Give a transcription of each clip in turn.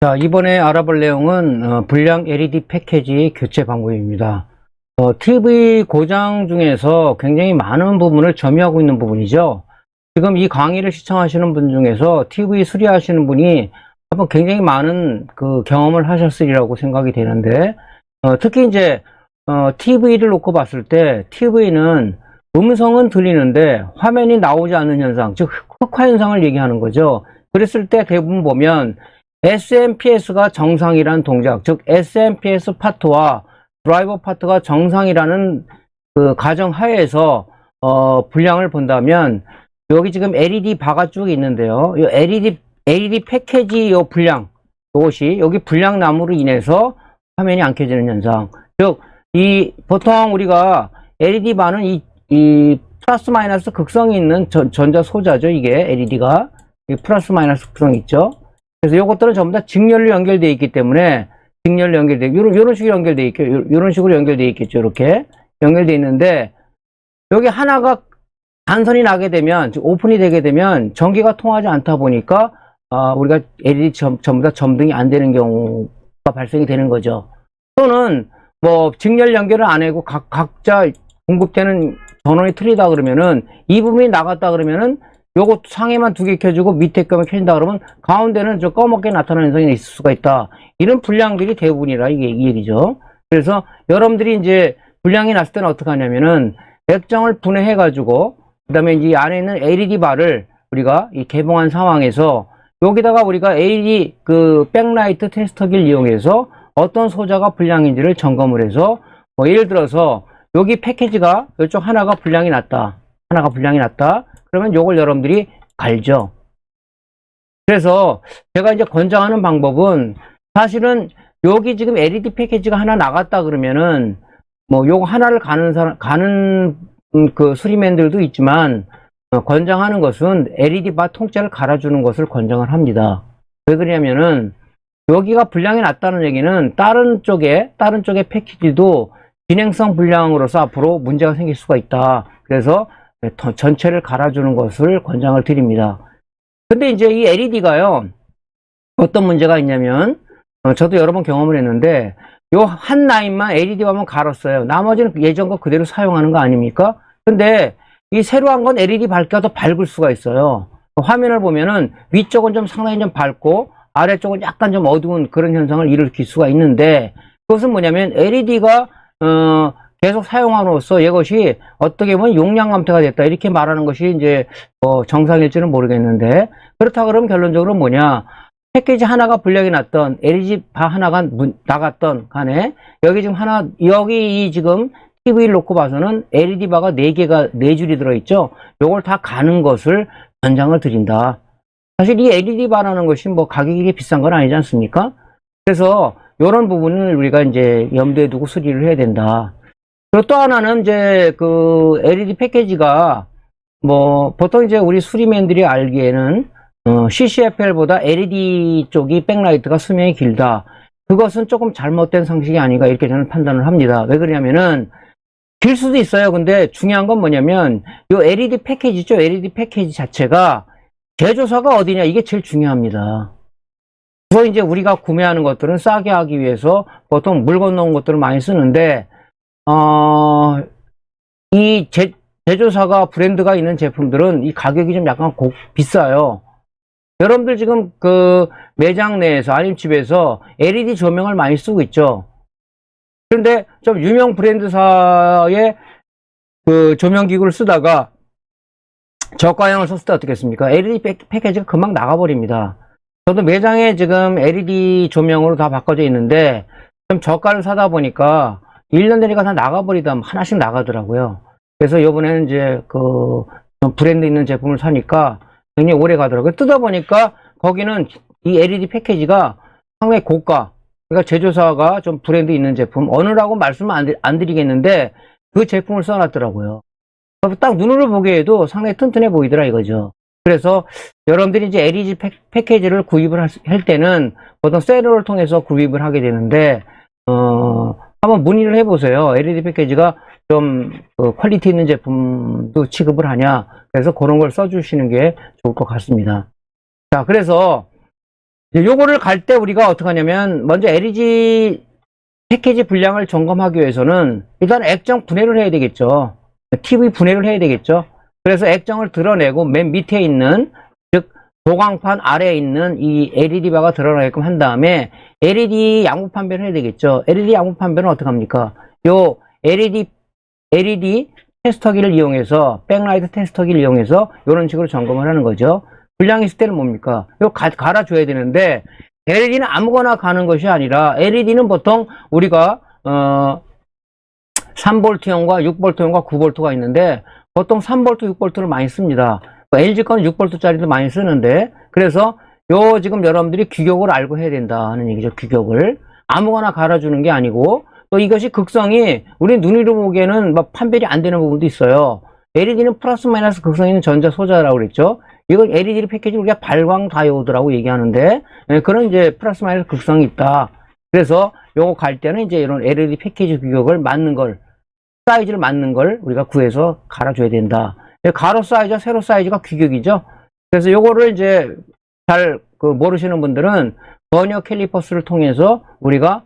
자, 이번에 알아볼 내용은 불량 LED 패키지 교체 방법입니다. TV 고장 중에서 굉장히 많은 부분을 점유하고 있는 부분이죠. 지금 이 강의를 시청하시는 분 중에서 TV 수리하시는 분이 한번 굉장히 많은 그 경험을 하셨으리라고 생각이 되는데, 특히 이제 TV를 놓고 봤을 때 TV는 음성은 들리는데 화면이 나오지 않는 현상, 즉 흑화 현상을 얘기하는 거죠. 그랬을 때 대부분 보면 SMPS가 정상이라는 동작, 즉 SMPS 파트와 드라이버 파트가 정상이라는 그 가정 하에서 불량을 본다면, 여기 지금 LED 바가 쭉 있는데요. 이 LED 패키지 요 불량, 이것이 여기 불량나무로 인해서 화면이 안 켜지는 현상. 즉 보통 우리가 LED 바는 이 플러스 마이너스 극성이 있는 전자 소자죠. 이게 LED가 플러스 마이너스 극성이 있죠. 그래서 이것들은 전부 다 직렬로 연결되어 있기 때문에, 직렬로 연결되어, 이런 식으로 연결되어 있겠죠. 이런 식으로 연결되어 있겠죠. 이렇게 연결되어 있는데, 여기 하나가 단선이 나게 되면, 즉 오픈이 되게 되면 전기가 통하지 않다 보니까 우리가 LED 전부 다 점등이 안 되는 경우가 발생이 되는 거죠. 또는 뭐 직렬 연결을 안 하고 각자 공급되는 전원이 틀리다 그러면은, 이 부분이 나갔다 그러면은 요거 상에만 두 개 켜주고 밑에 거만 켜진다 그러면 가운데는 저 검게 나타나는 현상이 있을 수가 있다. 이런 불량들이 대부분이라 이 얘기죠. 그래서 여러분들이 이제 불량이 났을 때는 어떻게 하냐면은, 액정을 분해해 가지고 그다음에 이제 안에 있는 LED 바를 우리가 이 개봉한 상황에서 여기다가 우리가 LED 그 백라이트 테스터기를 이용해서 어떤 소자가 불량인지를 점검을 해서, 뭐 예를 들어서 여기 패키지가 이쪽 하나가 불량이 났다. 그러면 요걸 여러분들이 갈죠. 그래서 제가 이제 권장하는 방법은, 사실은 여기 지금 LED 패키지가 하나 나갔다 그러면은 뭐 요거 하나를 가는 그 수리맨들도 있지만, 권장하는 것은 LED 바 통째를 갈아주는 것을 권장을 합니다. 왜 그러냐면은, 여기가 불량이 났다는 얘기는 다른 쪽에 패키지도 진행성 불량으로서 앞으로 문제가 생길 수가 있다. 그래서 전체를 갈아주는 것을 권장을 드립니다. 근데 이제 이 LED가요, 어떤 문제가 있냐면, 저도 여러 번 경험을 했는데, 요 한 라인만 LED 화면 갈았어요. 나머지는 예전 거 그대로 사용하는 거 아닙니까? 근데 이 새로 한 건 LED 밝기가 더 밝을 수가 있어요. 화면을 보면은 위쪽은 좀 상당히 좀 밝고 아래쪽은 약간 좀 어두운 그런 현상을 일으킬 수가 있는데, 그것은 뭐냐면 LED가 계속 사용함으로써 이것이 어떻게 보면 용량 감퇴가 됐다, 이렇게 말하는 것이 이제 정상일지는 모르겠는데, 그렇다 그러면 결론적으로 뭐냐, 패키지 하나가 불량이 났던, LED 바 하나가 나갔던 간에, 여기 지금 여기 지금 TV를 놓고 봐서는 LED 바가 4줄이 들어있죠. 요걸 다 가는 것을 권장을 드린다. 사실 이 LED 바라는 것이 뭐 가격이 비싼 건 아니지 않습니까? 그래서 이런 부분을 우리가 이제 염두에 두고 수리를 해야 된다. 그리고 또 하나는 이제 그 LED 패키지가, 뭐 보통 이제 우리 수리맨들이 알기에는 CCFL보다 LED 쪽이 백라이트가 수명이 길다. 그것은 조금 잘못된 상식이 아닌가, 이렇게 저는 판단을 합니다. 왜 그러냐면은, 길 수도 있어요. 근데 중요한 건 뭐냐면, 요 LED 패키지죠. LED 패키지 자체가 제조사가 어디냐, 이게 제일 중요합니다. 그래서 이제 우리가 구매하는 것들은 싸게 하기 위해서 보통 물 건너온 것들을 많이 쓰는데, 이 제조사가 브랜드가 있는 제품들은 이 가격이 좀 약간 비싸요. 여러분들 지금 그 매장 내에서 아니면 집에서 LED 조명을 많이 쓰고 있죠. 그런데 좀 유명 브랜드사의 그 조명기구를 쓰다가 저가형을 썼을 때 어떻겠습니까? LED 패키지가 금방 나가버립니다. 저도 매장에 지금 LED 조명으로 다 바꿔져 있는데, 좀 저가를 사다 보니까 1년 되니까 다 나가버리다 하나씩 나가더라고요. 그래서 이번에는 이제 그 브랜드 있는 제품을 사니까 굉장히 오래 가더라고요. 뜯어보니까 거기는 이 LED 패키지가 상당히 고가, 그러니까 제조사가 좀 브랜드 있는 제품, 어느라고 말씀을 안 드리겠는데 그 제품을 써놨더라고요. 딱 눈으로 보기에도 상당히 튼튼해 보이더라 이거죠. 그래서 여러분들이 이제 LED 패키지를 구입을 할 때는 보통 세일을 통해서 구입을 하게 되는데, 한번 문의를 해보세요. LED 패키지가 좀 퀄리티 있는 제품도 취급을 하냐. 그래서 그런 걸 써주시는 게 좋을 것 같습니다. 자, 그래서 요거를 갈 때 우리가 어떻게 하냐면, 먼저 LED 패키지 분량을 점검하기 위해서는 일단 액정 분해를 해야 되겠죠. TV 분해를 해야 되겠죠. 그래서 액정을 드러내고 맨 밑에 있는, 즉 도광판 아래에 있는 이 LED바가 드러나게끔 한 다음에 LED 양부 판별을 해야 되겠죠. LED 양부 판별은 어떻게 합니까? 요 LED 테스터기를 이용해서, 백라이트 테스터기를 이용해서 이런 식으로 점검을 하는 거죠. 분량이 있을 때는 뭡니까? 이거 갈아줘야 되는데, LED는 아무거나 가는 것이 아니라, LED는 보통 우리가 3V형과 6V형과 9V가 있는데, 보통 3V, 6V를 많이 씁니다. LG 건 6V짜리도 많이 쓰는데, 그래서 요 지금 여러분들이 규격을 알고 해야 된다는 얘기죠. 규격을 아무거나 갈아주는 게 아니고, 또 이것이 극성이 우리 눈으로 보기에는 막 판별이 안 되는 부분도 있어요. LED는 플러스 마이너스 극성이 있는 전자 소자라고 그랬죠. 이건 LED 패키지 우리가 발광 다이오드라고 얘기하는데, 그런 이제 플러스 마이너스 극성이 있다. 그래서 요거 갈 때는 이제 이런 LED 패키지 규격을 맞는 걸, 사이즈를 맞는 걸 우리가 구해서 갈아줘야 된다. 가로 사이즈와 세로 사이즈가 규격이죠. 그래서 요거를 이제 잘 모르시는 분들은 버니어 캘리퍼스를 통해서 우리가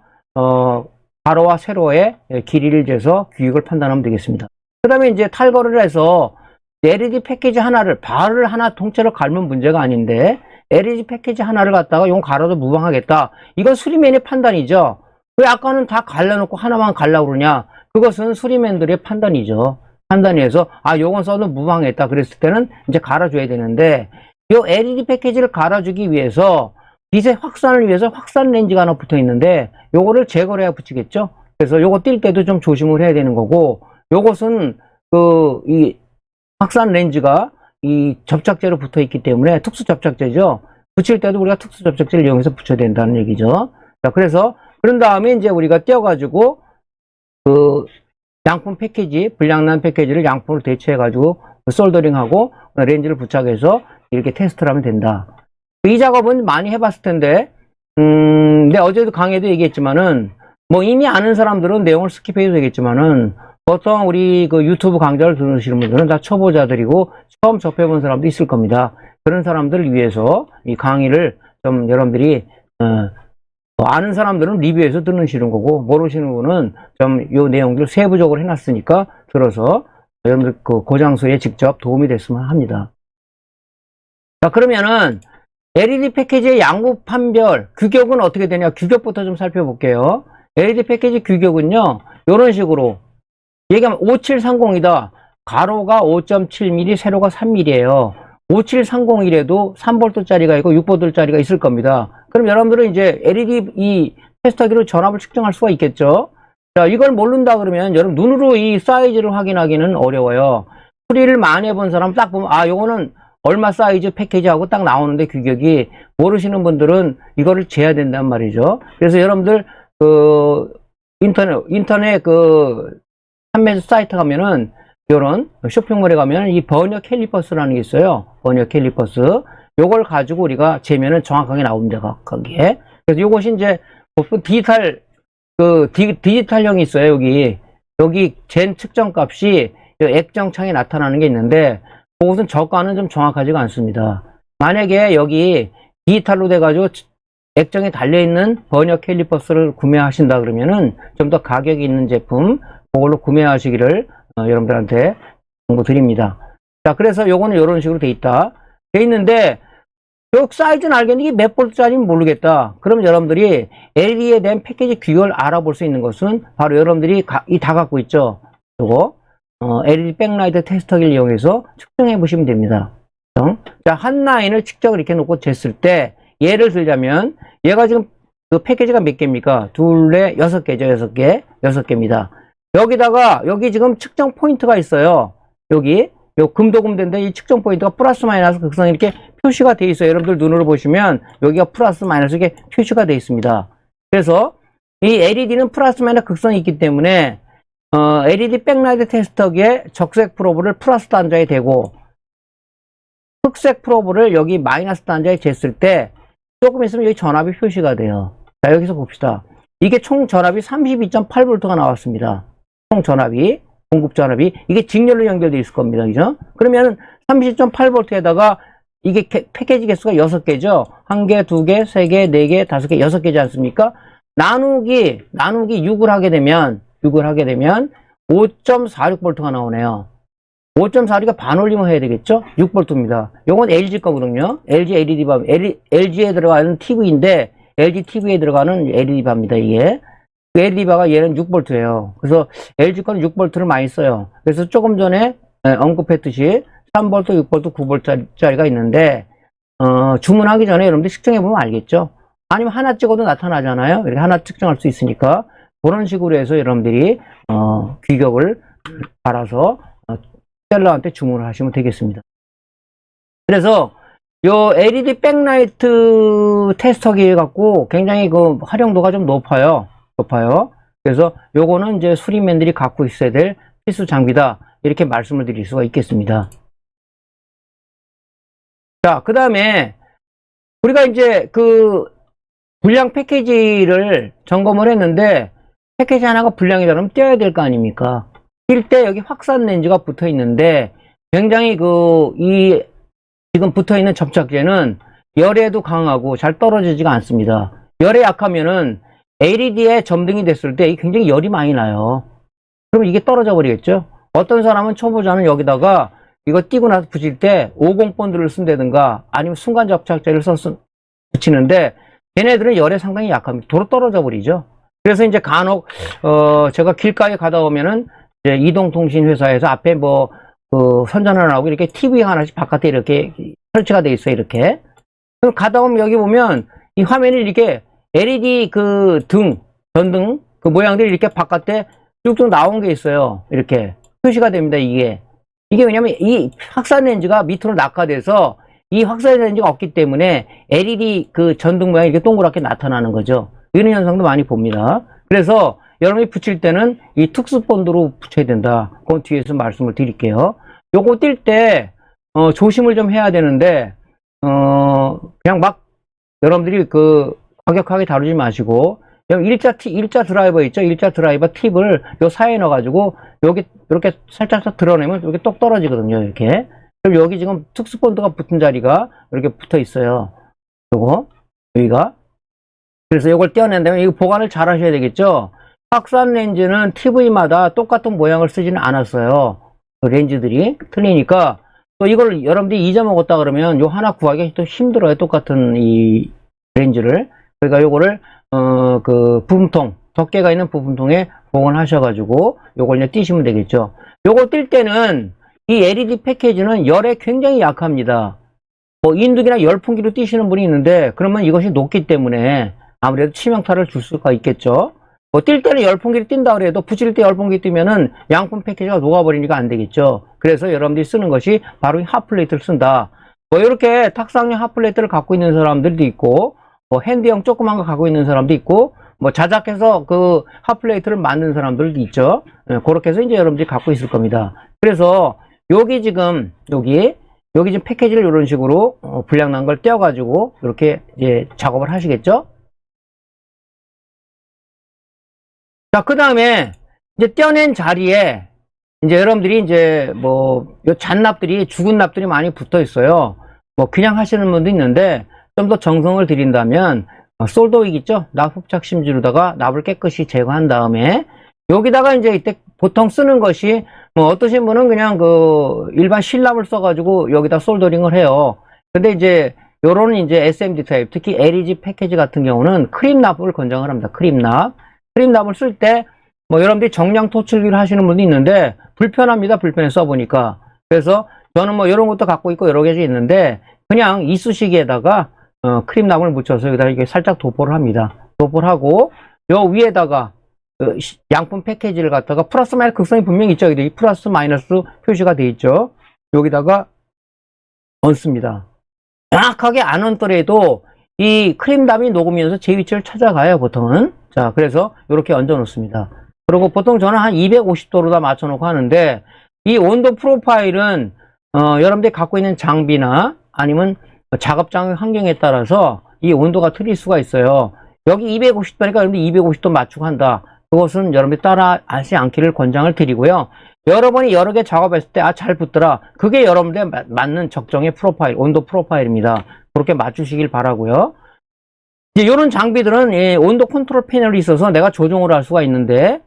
가로와 세로의 길이를 재서 규격을 판단하면 되겠습니다. 그 다음에 이제 탈거를 해서 LED 패키지 하나를, 발을 하나 통째로 갈면 문제가 아닌데, LED 패키지 하나를 갖다가 용 갈아도 무방하겠다. 이건 수리맨의 판단이죠. 왜 아까는 다 갈라놓고 하나만 갈라고 그러냐? 그것은 수리맨들의 판단이죠. 판단해서, 요건 써도 무방하겠다. 그랬을 때는 이제 갈아줘야 되는데, 요 LED 패키지를 갈아주기 위해서, 빛의 확산을 위해서 확산 렌즈가 하나 붙어 있는데, 요거를 제거를 해야 붙이겠죠? 그래서 요거 뛸 때도 좀 조심을 해야 되는 거고, 요것은, 이 확산 렌즈가 이 접착제로 붙어 있기 때문에 특수 접착제죠. 붙일 때도 우리가 특수 접착제를 이용해서 붙여야 된다는 얘기죠. 자, 그래서, 그런 다음에 이제 우리가 떼어가지고, 양품 패키지, 불량난 패키지를 양품으로 대체해가지고, 솔더링하고, 렌즈를 부착해서 이렇게 테스트를 하면 된다. 이 작업은 많이 해봤을 텐데, 근데 어제도 강의도 얘기했지만은, 뭐 이미 아는 사람들은 내용을 스킵해도 되겠지만은, 보통 우리 유튜브 강좌를 들으시는 분들은 다 초보자들이고, 처음 접해본 사람도 있을 겁니다. 그런 사람들을 위해서 이 강의를 좀 여러분들이, 아는 사람들은 리뷰해서 들으시는 거고, 모르시는 분은 좀 요 내용들을 세부적으로 해놨으니까 들어서 여러분들 고장소에 직접 도움이 됐으면 합니다. 자, 그러면은, LED 패키지의 양부 판별, 규격은 어떻게 되냐? 규격부터 좀 살펴볼게요. LED 패키지 규격은요, 이런 식으로, 얘기하면 5730이다. 가로가 5.7mm, 세로가 3mm예요. 5730이라도 3V짜리가 있고 6V짜리가 있을 겁니다. 그럼 여러분들은 이제 LED 이 테스터기로 전압을 측정할 수가 있겠죠? 자, 이걸 모른다 그러면 여러분 눈으로 이 사이즈를 확인하기는 어려워요. 수리를 많이 해본 사람 딱 보면, 요거는 얼마 사이즈 패키지하고 딱 나오는데 규격이, 모르시는 분들은 이거를 재야 된단 말이죠. 그래서 여러분들 인터넷 판매 사이트 가면은, 요런 쇼핑몰에 가면은 이 버니어 캘리퍼스라는 게 있어요. 버니어 캘리퍼스. 요걸 가지고 우리가 재면은 정확하게 나옵니다. 거기에. 그래서 요것이 이제 디지털형이 있어요. 여기 젠 측정 값이 액정창에 나타나는 게 있는데, 그것은 저가는 좀 정확하지가 않습니다. 만약에 여기 디지털로 돼가지고 액정에 달려있는 버니어 캘리퍼스를 구매하신다 그러면은 좀 더 가격이 있는 제품, 그걸로 구매하시기를 여러분들한테 정보 드립니다. 자, 그래서 요거는 이런 식으로 돼 있는데, 요 사이즈는 알겠는데 이게 몇 볼트짜리는 모르겠다. 그럼 여러분들이 LED에 대한 패키지 규격을 알아볼 수 있는 것은 바로 여러분들이 다 갖고 있죠. 요거 LED 백라이트 테스터기를 이용해서 측정해 보시면 됩니다. 자, 한 라인을 측정을 이렇게 놓고 쟀을 때, 예를 들자면 얘가 지금 패키지가 몇 개입니까? 둘에 6개죠. 6개입니다. 여기다가 여기 지금 측정 포인트가 있어요. 여기 요 금도금대인데 이 측정 포인트가 플러스 마이너스 극성이 이렇게 표시가 되어 있어요. 여러분들 눈으로 보시면 여기가 플러스 마이너스 이렇게 표시가 되어 있습니다. 그래서 이 LED는 플러스 마이너스 극성이 있기 때문에 LED 백라이트 테스터기에 적색 프로브를 플러스 단자에 대고 흑색 프로브를 여기 마이너스 단자에 쟀을 때 조금 있으면 여기 전압이 표시가 돼요. 자, 여기서 봅시다. 이게 총 전압이 32.8V가 나왔습니다. 총 전압이, 공급 전압이, 이게 직렬로 연결되어 있을 겁니다. 그죠? 그러면 30.8V에다가 이게 패키지 개수가 6개죠. 1개, 2개, 3개, 4개, 5개, 6개지 않습니까? 나누기 6을 하게 되면 5.46V가 나오네요. 5.46가 반올림을 해야 되겠죠? 6V입니다. 요건 LG 거거든요. LG LED 바, LG에 들어가는 TV인데, LG TV에 들어가는 LED 바입니다, 이게. LED 바가 얘는 6V예요. 그래서 LG 거는 6V를 많이 써요. 그래서 조금 전에 언급했듯이 3V, 6V, 9V짜리가 있는데, 주문하기 전에 여러분들 측정해보면 알겠죠? 아니면 하나 찍어도 나타나잖아요? 이렇게 하나 측정할 수 있으니까, 그런 식으로 해서 여러분들이, 규격을 알아서, 셀러한테 주문을 하시면 되겠습니다. 그래서, 요 LED 백라이트 테스터기 갖고 굉장히 그 활용도가 좀 높아요. 그래서 요거는 이제 수리맨들이 갖고 있어야 될 필수 장비다. 이렇게 말씀을 드릴 수가 있겠습니다. 자, 그 다음에 우리가 이제 그 불량 패키지를 점검을 했는데 패키지 하나가 불량이다 그러면 떼어야 될 거 아닙니까? 뛸 때 여기 확산 렌즈가 붙어 있는데 굉장히 지금 붙어 있는 접착제는 열에도 강하고 잘 떨어지지가 않습니다. 열에 약하면은 LED에 점등이 됐을 때 굉장히 열이 많이 나요. 그럼 이게 떨어져 버리겠죠? 어떤 사람은 초보자는 여기다가 이거 띄고 나서 붙일 때 50본드를 쓴다든가 아니면 순간 접착제를 붙이는데 얘네들은 열에 상당히 약합니다. 도로 떨어져 버리죠. 그래서 이제 간혹 제가 길가에 가다 오면은 이제 이동통신 회사에서 앞에 선전을 하고 이렇게 TV 하나씩 바깥에 이렇게 설치가 돼 있어요. 이렇게. 그럼 가다 오면 여기 보면 이 화면이 이렇게 LED 전등 그 모양들이 이렇게 바깥에 쭉쭉 나온 게 있어요. 이렇게 표시가 됩니다. 이게 왜냐면 이 확산 렌즈가 밑으로 낙하돼서 이 확산 렌즈가 없기 때문에 LED 그 전등 모양이 이렇게 동그랗게 나타나는 거죠. 이런 현상도 많이 봅니다. 그래서 여러분이 붙일 때는 이 특수 본드로 붙여야 된다. 그건 뒤에서 말씀을 드릴게요. 요거 뛸 때 조심을 좀 해야 되는데 그냥 막 여러분들이 과격하게 다루지 마시고 일자 드라이버 있죠? 일자 드라이버 팁을 요 사이에 넣어가지고 여기 이렇게 살짝 드러내면 이렇게 똑 떨어지거든요. 이렇게. 그럼 여기 지금 특수 본드가 붙은 자리가 이렇게 붙어 있어요. 여기가. 그래서 이걸 떼어낸 다음에 이거 보관을 잘 하셔야 되겠죠? 확산 렌즈는 TV마다 똑같은 모양을 쓰지는 않았어요. 렌즈들이 틀리니까 또 이걸 여러분들이 잊어먹었다 그러면 요 하나 구하기가 또 힘들어요. 똑같은 이 렌즈를. 그러니까 요거를 그 부품통, 덮개가 있는 부품통에 보관하셔가지고 요걸 이제 띄시면 되겠죠. 요거 뜰 때는 이 LED 패키지는 열에 굉장히 약합니다. 인두기나 열풍기로 띄시는 분이 있는데 그러면 이것이 녹기 때문에 아무래도 치명타를 줄 수가 있겠죠. 뛸 때는 열풍기를 띈다 그래도 붙일 때 열풍기 뜨면은 양품 패키지가 녹아버리니까 안 되겠죠. 그래서 여러분들이 쓰는 것이 바로 이 핫플레이트를 쓴다. 이렇게 탁상용 핫플레이트를 갖고 있는 사람들도 있고 핸디형 조그만 거 갖고 있는 사람도 있고 자작해서 그 핫플레이트를 만든 사람들도 있죠. 그렇게 해서 이제 여러분들이 갖고 있을 겁니다. 그래서 여기 지금 패키지를 이런 식으로 불량 난 걸 떼어가지고 이렇게 이제 작업을 하시겠죠. 자, 그 다음에 이제 떼어낸 자리에 이제 여러분들이 이제 요 잔납들이 죽은 납들이 많이 붙어 있어요. 그냥 하시는 분도 있는데 좀 더 정성을 들인다면 솔더윅 있죠? 납 흡착 심지로다가 납을 깨끗이 제거한 다음에 여기다가 이제 이때 보통 쓰는 것이 어떠신 분은 그냥 일반 실납을 써가지고 여기다 솔더링을 해요. 근데 이제 요런 이제 SMD 타입, 특히 LEG 패키지 같은 경우는 크림납을 권장을 합니다. 크림납을 쓸 때 여러분들이 정량 토출기를 하시는 분도 있는데 불편합니다. 불편해 써보니까. 그래서 저는 이런 것도 갖고 있고 여러 개 있는데 그냥 이쑤시개에다가 크림납을 묻혀서 여기다가 이렇게 살짝 도포를 합니다. 도포를 하고 요 위에다가 양품 패키지를 갖다가 플러스 마이너스 극성이 분명히 있죠. 이 플러스 마이너스 표시가 되어 있죠. 여기다가 얹습니다. 정확하게 안 얹더라도 이 크림납이 녹으면서 제 위치를 찾아가요. 보통은. 자, 그래서 이렇게 얹어 놓습니다. 그리고 보통 저는 한 250도로다 맞춰 놓고 하는데 이 온도 프로파일은 여러분들이 갖고 있는 장비나 아니면 작업장 환경에 따라서 이 온도가 틀릴 수가 있어요. 여기 250도니까 여러분들 250도 맞추고 한다. 그것은 여러분들이 따라 하지 않기를 권장을 드리고요. 여러 번이 여러 개 작업했을 때, 잘 붙더라. 그게 여러분들 맞는 적정의 프로파일, 온도 프로파일입니다. 그렇게 맞추시길 바라고요. 이제 이런 장비들은 온도 컨트롤 패널이 있어서 내가 조정을 할 수가 있는데,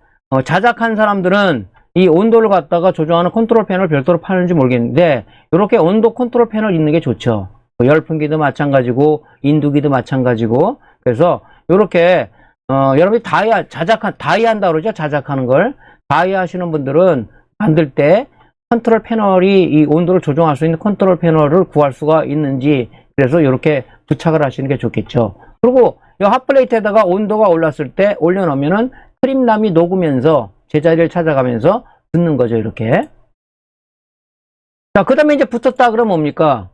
자작한 사람들은 이 온도를 갖다가 조정하는 컨트롤 패널 별도로 파는지 모르겠는데, 이렇게 온도 컨트롤 패널 있는 게 좋죠. 열풍기도 마찬가지고, 인두기도 마찬가지고, 그래서 이렇게 여러분이 다이 한다 그러죠? 자작하는 걸. 다이 하시는 분들은 만들 때 컨트롤 패널이 이 온도를 조정할 수 있는 컨트롤 패널을 구할 수가 있는지, 그래서 이렇게 부착을 하시는 게 좋겠죠. 그리고 이 핫플레이트에다가 온도가 올랐을 때 올려놓으면은 트림남이 녹으면서 제자리를 찾아가면서 붙는 거죠, 이렇게. 자, 그 다음에 이제 붙었다 그러면 뭡니까?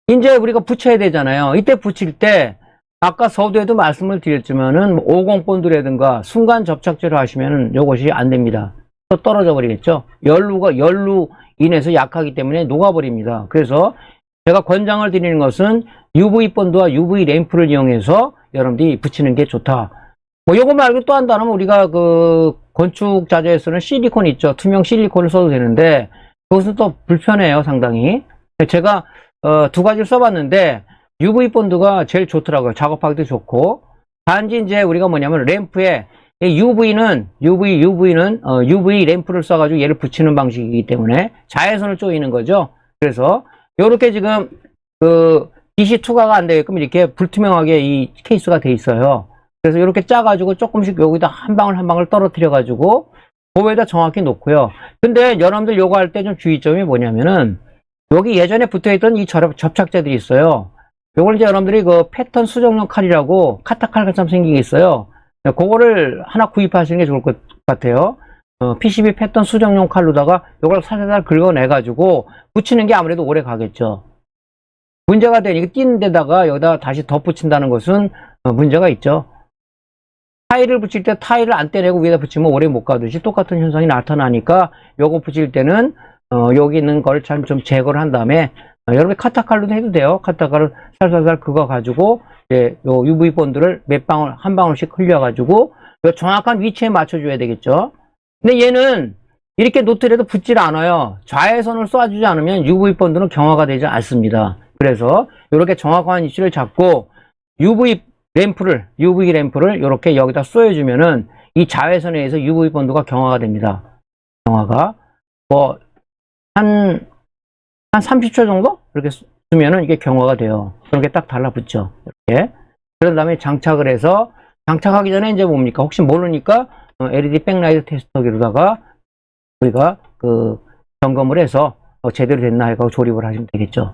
이제 우리가 붙여야 되잖아요. 이때 붙일 때 아까 서두에도 말씀을 드렸지만은 50 본드라든가 순간 접착제로 하시면은 이것이 안 됩니다. 또 떨어져 버리겠죠. 열로 인해서 약하기 때문에 녹아버립니다. 그래서 제가 권장을 드리는 것은 UV 본드와 UV 램프를 이용해서 여러분들이 붙이는 게 좋다. 뭐 요거 말고 또 한다면 우리가 그 건축 자재에 쓰는 실리콘 있죠. 투명 실리콘을 써도 되는데 그것은 또 불편해요, 상당히. 제가 두 가지를 써봤는데 UV 본드가 제일 좋더라고요. 작업하기도 좋고. 단지 이제 우리가 뭐냐면 램프에 UV는 UV 램프를 써가지고 얘를 붙이는 방식이기 때문에 자외선을 쪼이는 거죠. 그래서 요렇게 지금 그 DC 투과가 안 되게끔 이렇게 불투명하게 이 케이스가 돼 있어요. 그래서 이렇게 짜가지고 조금씩 여기다 한 방울 한 방울 떨어뜨려가지고 그거에다 정확히 놓고요. 근데 여러분들 요거 할 때 좀 주의점이 뭐냐면은 여기 예전에 붙어있던 이 접착제들이 있어요. 요걸 이제 여러분들이 그 패턴 수정용 칼이라고 카타칼처럼 생긴 게 있어요. 그거를 하나 구입하시는 게 좋을 것 같아요. PCB 패턴 수정용 칼로다가 요걸 살살 긁어내가지고 붙이는 게 아무래도 오래 가겠죠. 문제가 되니까 띄는 데다가 여기다 다시 덧붙인다는 것은 문제가 있죠. 타일을 붙일 때 타일을 안 떼내고 위에다 붙이면 오래 못 가듯이 똑같은 현상이 나타나니까 요거 붙일 때는 여기 있는 걸 참 좀 제거를 한 다음에 여러분 카타칼로도 해도 돼요. 카타칼을 살살살 긁어가지고 이제 요 UV 본드를 몇 방울 한 방울씩 흘려가지고 요 정확한 위치에 맞춰줘야 되겠죠. 근데 얘는 이렇게 놓더라도 붙질 않아요. 자외선을 쏴주지 않으면 UV 본드는 경화가 되지 않습니다. 그래서 이렇게 정확한 위치를 잡고 UV 램프를 이렇게 여기다 쏘여주면은 이 자외선에 의해서 UV 본드가 경화가 됩니다. 경화가 뭐 한 30초 정도 이렇게 쓰면은 이게 경화가 돼요. 그렇게 딱 달라붙죠. 이렇게. 그런 다음에 장착을 해서 장착하기 전에 이제 뭡니까? 혹시 모르니까 LED 백라이트 테스터기로다가 우리가 그 점검을 해서 제대로 됐나 해서 조립을 하시면 되겠죠.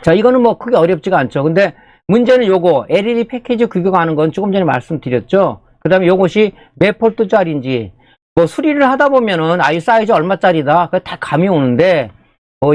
자, 이거는 뭐 크게 어렵지가 않죠. 근데 문제는 요거 LED 패키지 규격하는 건 조금 전에 말씀드렸죠. 그 다음에 요것이 몇 볼트짜리인지 뭐 수리를 하다 보면은 이 사이즈 얼마짜리다 다 감이 오는데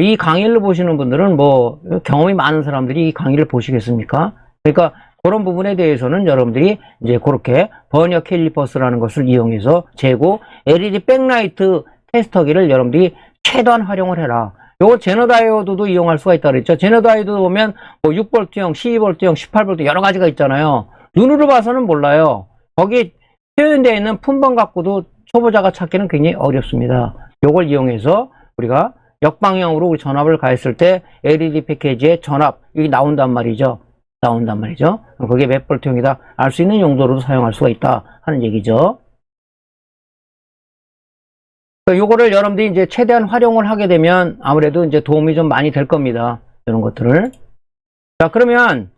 이 강의를 보시는 분들은 뭐 경험이 많은 사람들이 이 강의를 보시겠습니까? 그러니까 그런 부분에 대해서는 여러분들이 이제 그렇게 버니어 캘리퍼스라는 것을 이용해서 재고 LED 백라이트 테스터기를 여러분들이 최대한 활용을 해라. 요거 제너 다이오드도 이용할 수가 있다 그랬죠. 제너 다이오드 보면 뭐 6V형, 12V형, 18V 여러 가지가 있잖아요. 눈으로 봐서는 몰라요. 거기 표현되어 있는 품번 갖고도 초보자가 찾기는 굉장히 어렵습니다. 요걸 이용해서 우리가 역방향으로 우리 전압을 가했을 때 LED 패키지에 전압 여기 나온단 말이죠. 그게 몇 볼트형이다 알 수 있는 용도로도 사용할 수가 있다 하는 얘기죠. 요거를 여러분들이 이제 최대한 활용을 하게 되면 아무래도 이제 도움이 좀 많이 될 겁니다. 이런 것들을. 자, 그러면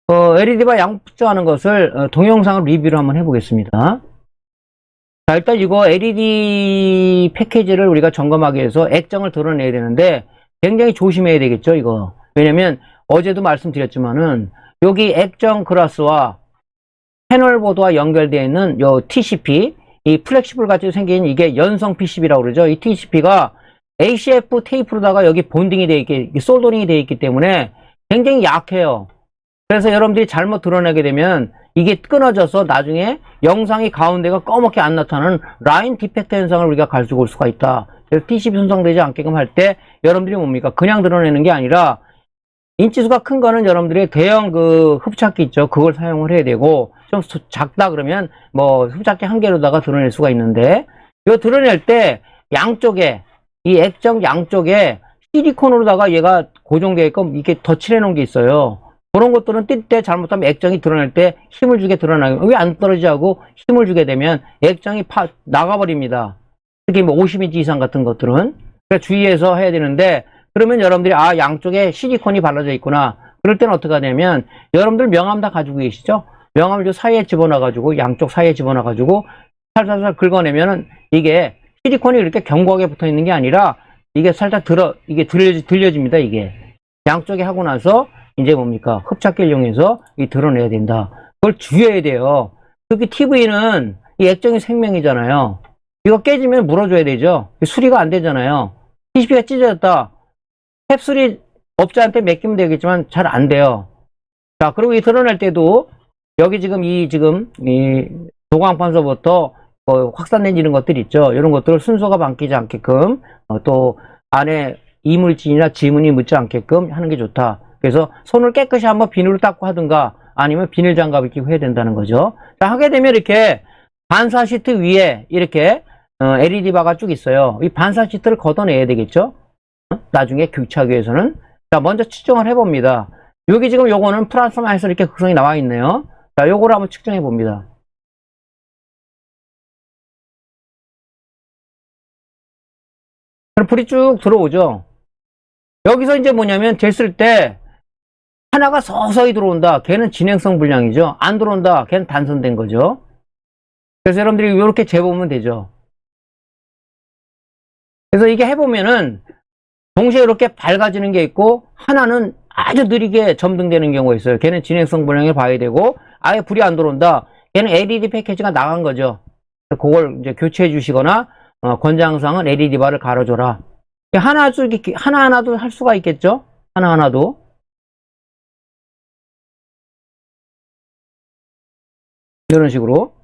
LED와 양극조하는 것을 동영상으로 리뷰를 한번 해보겠습니다. 자, 일단 이거 LED 패키지를 우리가 점검하기 위해서 액정을 드러내야 되는데 굉장히 조심해야 되겠죠, 이거. 왜냐면 어제도 말씀드렸지만은 여기 액정 글라스와 패널보드와 연결되어 있는 요 TCP, 이 플렉시블 같이 생긴 이게 연성 PCB라고 그러죠. 이 TCP가 ACF 테이프로다가 여기 본딩이 되어 있기, 솔더링이 되어 있기 때문에 굉장히 약해요. 그래서 여러분들이 잘못 드러내게 되면 이게 끊어져서 나중에 영상이 가운데가 검게 안 나타나는 라인 디펙트 현상을 우리가 가지고 올 수가 있다. 그래서 TCP 손상되지 않게끔 할 때 여러분들이 뭡니까? 그냥 드러내는 게 아니라 인치수가 큰 거는 여러분들의 대형 그 흡착기 있죠. 그걸 사용을 해야 되고 좀 작다 그러면 뭐 흡착기 한 개로다가 드러낼 수가 있는데 이거 드러낼 때 양쪽에, 이 액정 양쪽에 실리콘으로다가 얘가 고정되게끔 이렇게 덧칠해 놓은 게 있어요. 그런 것들은 뛸 때 잘못하면 액정이 드러날 때 힘을 주게 드러나요. 왜 안 떨어지지 하고 힘을 주게 되면 액정이 나가버립니다. 특히 뭐 50인치 이상 같은 것들은. 그러니까 주의해서 해야 되는데, 그러면 여러분들이 아, 양쪽에 실리콘이 발라져 있구나. 그럴 때는 어떻게 하냐면, 여러분들 명암 다 가지고 계시죠? 명암을 저 사이에 집어넣어가지고, 양쪽 사이에 집어넣어가지고 살살살 긁어내면은 이게 실리콘이 이렇게 견고하게 붙어 있는 게 아니라 이게 살짝 이게 들려집니다, 이게. 양쪽에 하고 나서 이제 뭡니까? 흡착기를 이용해서 이 드러내야 된다. 그걸 주의해야 돼요. 특히 TV는 이 액정이 생명이잖아요. 이거 깨지면 물어줘야 되죠. 수리가 안 되잖아요. PCB가 찢어졌다. 탭수리 업자한테 맡기면 되겠지만 잘 안 돼요. 자, 그리고 이 드러낼 때도 여기 지금 이 도광판서부터 확산된 이런 것들 있죠. 이런 것들을 순서가 바뀌지 않게끔 또 안에 이물질이나 지문이 묻지 않게끔 하는 게 좋다. 그래서 손을 깨끗이 한번 비누로 닦고 하든가 아니면 비닐 장갑을 끼고 해야 된다는 거죠. 자, 하게 되면 이렇게 반사 시트 위에 이렇게 LED 바가 쭉 있어요. 이 반사 시트를 걷어내야 되겠죠. 나중에 교체하기 위해서는. 자, 먼저 측정을 해봅니다. 여기 지금 요거는 플라스마에서 이렇게 극성이 나와 있네요. 자, 요거를 한번 측정해 봅니다. 그럼 불이 쭉 들어오죠. 여기서 이제 뭐냐면 됐을 때 하나가 서서히 들어온다. 걔는 진행성 불량이죠. 안 들어온다. 걔는 단선된 거죠. 그래서 여러분들이 이렇게 재보면 되죠. 그래서 이게 해보면은 동시에 이렇게 밝아지는 게 있고 하나는 아주 느리게 점등되는 경우가 있어요. 걔는 진행성 불량을 봐야 되고 아예 불이 안 들어온다. 걔는 LED 패키지가 나간 거죠. 그걸 이제 교체해 주시거나 권장사항은 LED 바를 갈아줘라. 하나하나도 할 수가 있겠죠? 하나하나도. 이런 식으로.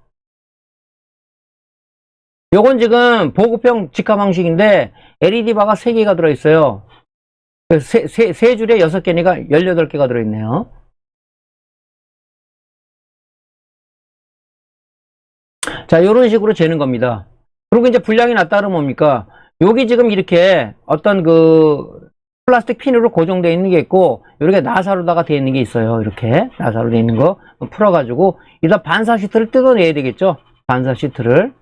요건 지금 보급형 직화 방식인데 LED 바가 3개가 들어있어요. 세 줄에 6개니까 18개가 들어있네요. 자, 요런 식으로 재는 겁니다. 그리고 이제 불량이 났다 그러면 뭡니까? 여기 지금 이렇게 어떤 플라스틱 핀으로 고정되어 있는 게 있고, 이렇게 나사로다가 되어 있는 게 있어요. 이렇게 나사로 되어 있는 거 풀어가지고, 이다 반사 시트를 뜯어내야 되겠죠? 반사 시트를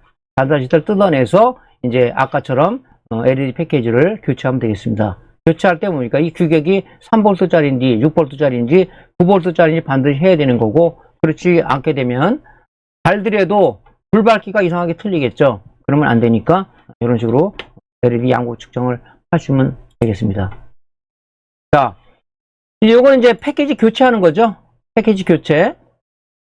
뜯어내서, 이제 아까처럼 LED 패키지를 교체하면 되겠습니다. 교체할 때 뭡니까? 이 규격이 3V짜리인지 6V짜리인지 9V짜리인지 반드시 해야 되는 거고, 그렇지 않게 되면 달더라도 불밝기가 이상하게 틀리겠죠. 그러면 안 되니까 이런 식으로 LED 양고 측정을 하시면 되겠습니다. 자, 요거는 이제 패키지 교체하는 거죠. 패키지 교체.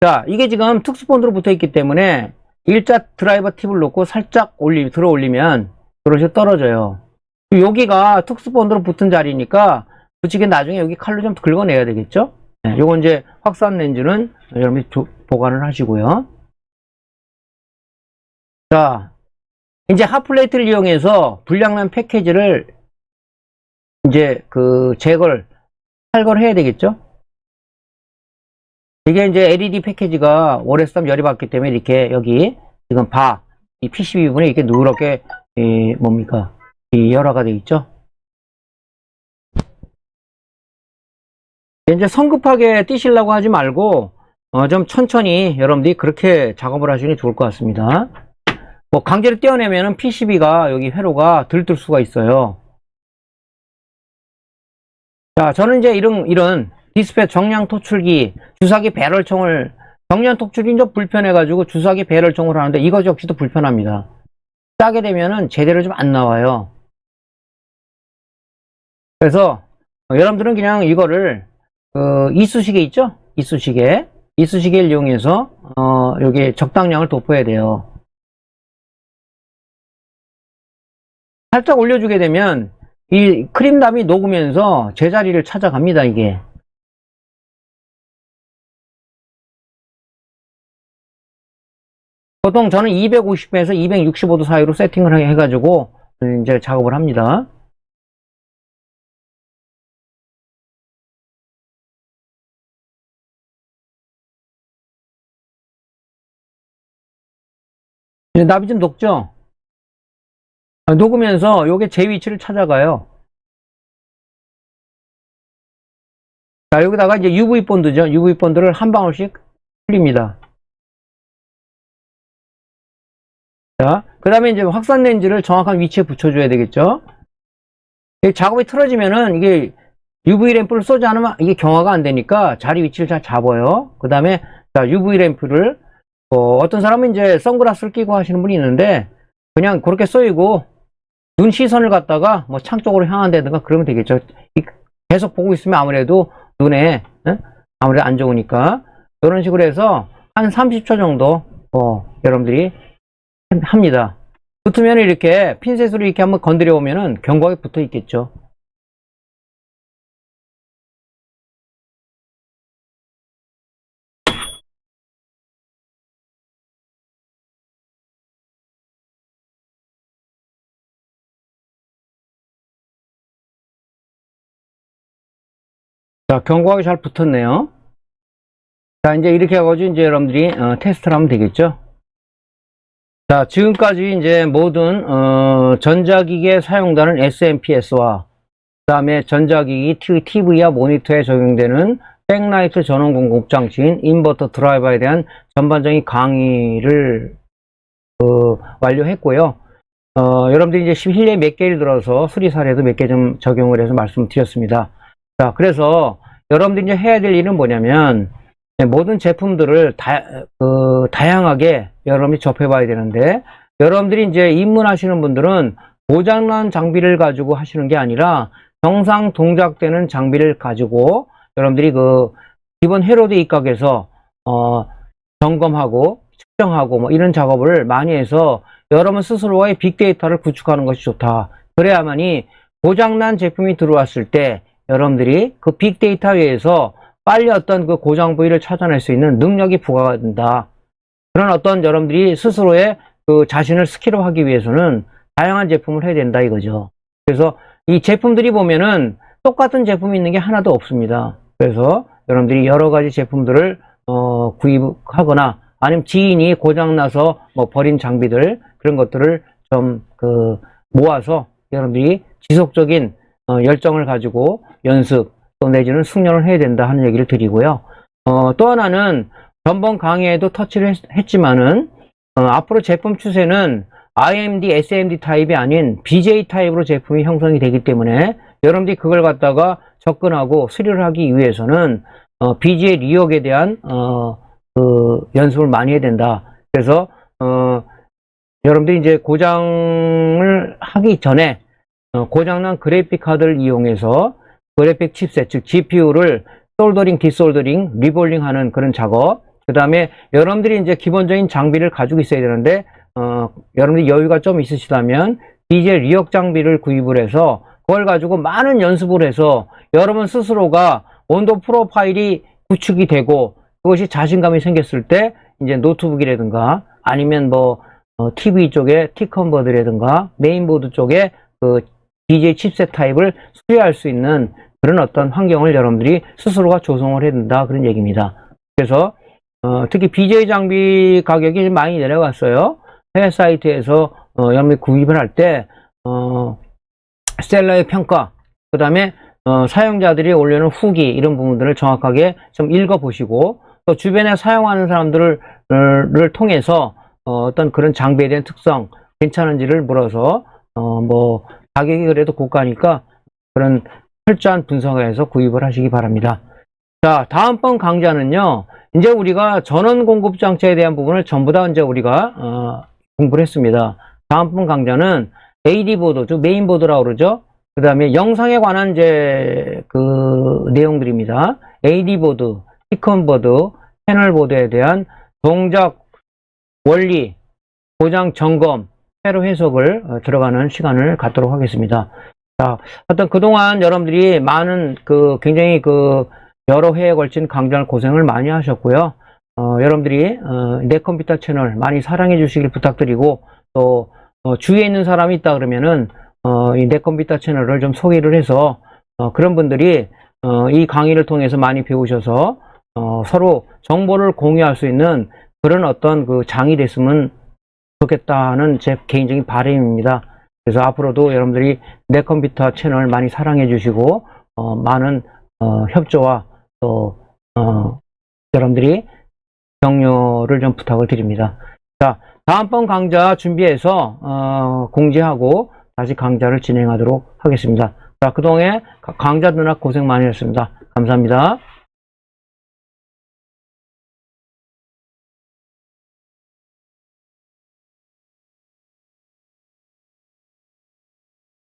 자, 이게 지금 특수본드로 붙어 있기 때문에 일자 드라이버 팁을 놓고 살짝 들어 올리면 그릇이 떨어져요. 여기가 특수본드로 붙은 자리니까 솔직히 나중에 여기 칼로 좀 긁어내야 되겠죠. 네, 요건 이제 확산 렌즈는 여러분이 보관을 하시고요. 자, 이제 핫플레이트를 이용해서 불량난 패키지를 이제 탈거를 해야 되겠죠? 이게 이제 LED 패키지가 오래 쓰면 열이 받기 때문에 이렇게 여기 지금 이 PCB 부분에 이렇게 누렇게 뭡니까? 이 열화가 되어 있죠? 이제 성급하게 뛰시려고 하지 말고 좀 천천히 여러분들이 그렇게 작업을 하시는 게 좋을 것 같습니다. 뭐 강제로 떼어내면은 PCB가 여기 회로가 들뜰 수가 있어요. 자, 저는 이제 이런 디스플레이 정량 토출기, 주사기 배럴총을, 정량 토출기는 좀 불편해가지고 주사기 배럴총을 하는데 이것 역시도 불편합니다. 짜게 되면은 제대로 좀 안 나와요. 그래서 여러분들은 그냥 이거를 이쑤시개 있죠? 이쑤시개를 이용해서 여기 적당량을 도포해야 돼요. 살짝 올려주게 되면 이 크림담이 녹으면서 제자리를 찾아갑니다, 이게. 보통 저는 250에서 265도 사이로 세팅을 해가지고 이제 작업을 합니다. 납이 좀 녹죠? 녹으면서 요게 제 위치를 찾아가요. 자, 여기다가 이제 UV 본드죠. UV 본드를 한 방울씩 흘립니다. 자, 그 다음에 이제 확산 렌즈를 정확한 위치에 붙여줘야 되겠죠. 작업이 틀어지면은 이게 UV 램프를 쏘지 않으면 이게 경화가 안 되니까 자리 위치를 잘 잡아요. 그 다음에 자, UV 램프를 어떤 사람은 이제 선글라스를 끼고 하시는 분이 있는데 그냥 그렇게 쏘이고 눈 시선을 갖다가 뭐 창 쪽으로 향한다든가 그러면 되겠죠. 계속 보고 있으면 아무래도 눈에 아무래도 안 좋으니까 이런 식으로 해서 한 30초 정도 여러분들이 합니다. 붙으면 이렇게 핀셋으로 이렇게 한번 건드려 보면은 견고하게 붙어 있겠죠. 자, 견고하게 잘 붙었네요. 자, 이제 이렇게 해가지고 이제 여러분들이 테스트를 하면 되겠죠. 자, 지금까지 이제 모든 전자기기에 사용되는 SMPS와 그 다음에 전자기기 TV와 모니터에 적용되는 백라이트 전원 공급 장치인 인버터 드라이버에 대한 전반적인 강의를 완료했고요. 여러분들이 이제 실내 몇 개를 들어서 수리 사례도 몇 개 좀 적용을 해서 말씀드렸습니다. 자, 그래서 여러분들이 이제 해야 될 일은 뭐냐면 모든 제품들을 다양하게 여러분이 접해봐야 되는데 여러분들이 이제 입문하시는 분들은 고장난 장비를 가지고 하시는 게 아니라 정상 동작되는 장비를 가지고 여러분들이 기본 회로드 입각에서 점검하고 측정하고 뭐 이런 작업을 많이 해서 여러분 스스로의 빅데이터를 구축하는 것이 좋다. 그래야만이 고장난 제품이 들어왔을 때 여러분들이 그 빅데이터에 의해서 빨리 어떤 그 고장 부위를 찾아낼 수 있는 능력이 부과가 된다. 그런 어떤 여러분들이 스스로의 그 자신을 스킬업하기 위해서는 다양한 제품을 해야 된다 이거죠. 그래서 이 제품들이 보면은 똑같은 제품이 있는 게 하나도 없습니다. 그래서 여러분들이 여러 가지 제품들을 구입하거나 아니면 지인이 고장나서 뭐 버린 장비들 그런 것들을 좀 모아서 여러분들이 지속적인 열정을 가지고 연습 또 내지는 숙련을 해야 된다 하는 얘기를 드리고요. 또 하나는 전번 강의에도 터치를 했지만은 앞으로 제품 추세는 IMD, SMD 타입이 아닌 BJ 타입으로 제품이 형성이 되기 때문에 여러분들이 그걸 갖다가 접근하고 수리를 하기 위해서는 BJ 리역에 대한 연습을 많이 해야 된다. 그래서 여러분들이 이제 고장을 하기 전에 고장난 그래픽 카드를 이용해서 그래픽 칩셋, 즉 GPU를 솔더링, 디솔더링, 리볼링 하는 그런 작업. 그 다음에 여러분들이 이제 기본적인 장비를 가지고 있어야 되는데, 여러분들이 여유가 좀 있으시다면, BJ 리역 장비를 구입을 해서, 그걸 가지고 많은 연습을 해서, 여러분 스스로가 온도 프로파일이 구축이 되고, 그것이 자신감이 생겼을 때, 이제 노트북이라든가, 아니면 TV 쪽에 T컨버터라든가, 메인보드 쪽에 BJ 칩셋 타입을 수리할 수 있는 그런 어떤 환경을 여러분들이 스스로가 조성을 해야 된다 그런 얘기입니다. 그래서 특히 BJ 장비 가격이 많이 내려갔어요. 해외 사이트에서 여러분들이 구입을 할 때 셀러의 평가, 그 다음에 사용자들이 올려놓은 후기 이런 부분들을 정확하게 좀 읽어보시고 또 주변에 사용하는 사람들을 통해서 어떤 그런 장비에 대한 특성 괜찮은지를 물어서 가격이 그래도 고가니까 그런 철저한 분석을 해서 구입을 하시기 바랍니다. 자, 다음번 강좌는요, 이제 우리가 전원 공급 장치에 대한 부분을 전부 다 이제 우리가 공부를 했습니다. 다음번 강좌는 AD보드, 즉 메인보드라고 그러죠. 그 다음에 영상에 관한 이제 내용들입니다. AD보드, T컨버터, 패널보드에 대한 동작, 원리, 고장 점검, 회로 해석을 들어가는 시간을 갖도록 하겠습니다. 자, 하여튼 그동안 여러분들이 많은 굉장히 여러 회에 걸친 강좌를 고생을 많이 하셨고요. 여러분들이 내 컴퓨터 채널 많이 사랑해 주시길 부탁드리고 또 주위에 있는 사람이 있다 그러면은 이 내 컴퓨터 채널을 좀 소개를 해서 그런 분들이 이 강의를 통해서 많이 배우셔서 서로 정보를 공유할 수 있는 그런 어떤 장이 됐으면 좋겠다는 제 개인적인 바람입니다. 그래서 앞으로도 여러분들이 내 컴퓨터 채널 많이 사랑해 주시고 많은 협조와 또 여러분들이 격려를 좀 부탁을 드립니다. 자, 다음번 강좌 준비해서 공지하고 다시 강좌를 진행하도록 하겠습니다. 자, 그동안 강좌 누나 고생 많이 했습니다. 감사합니다.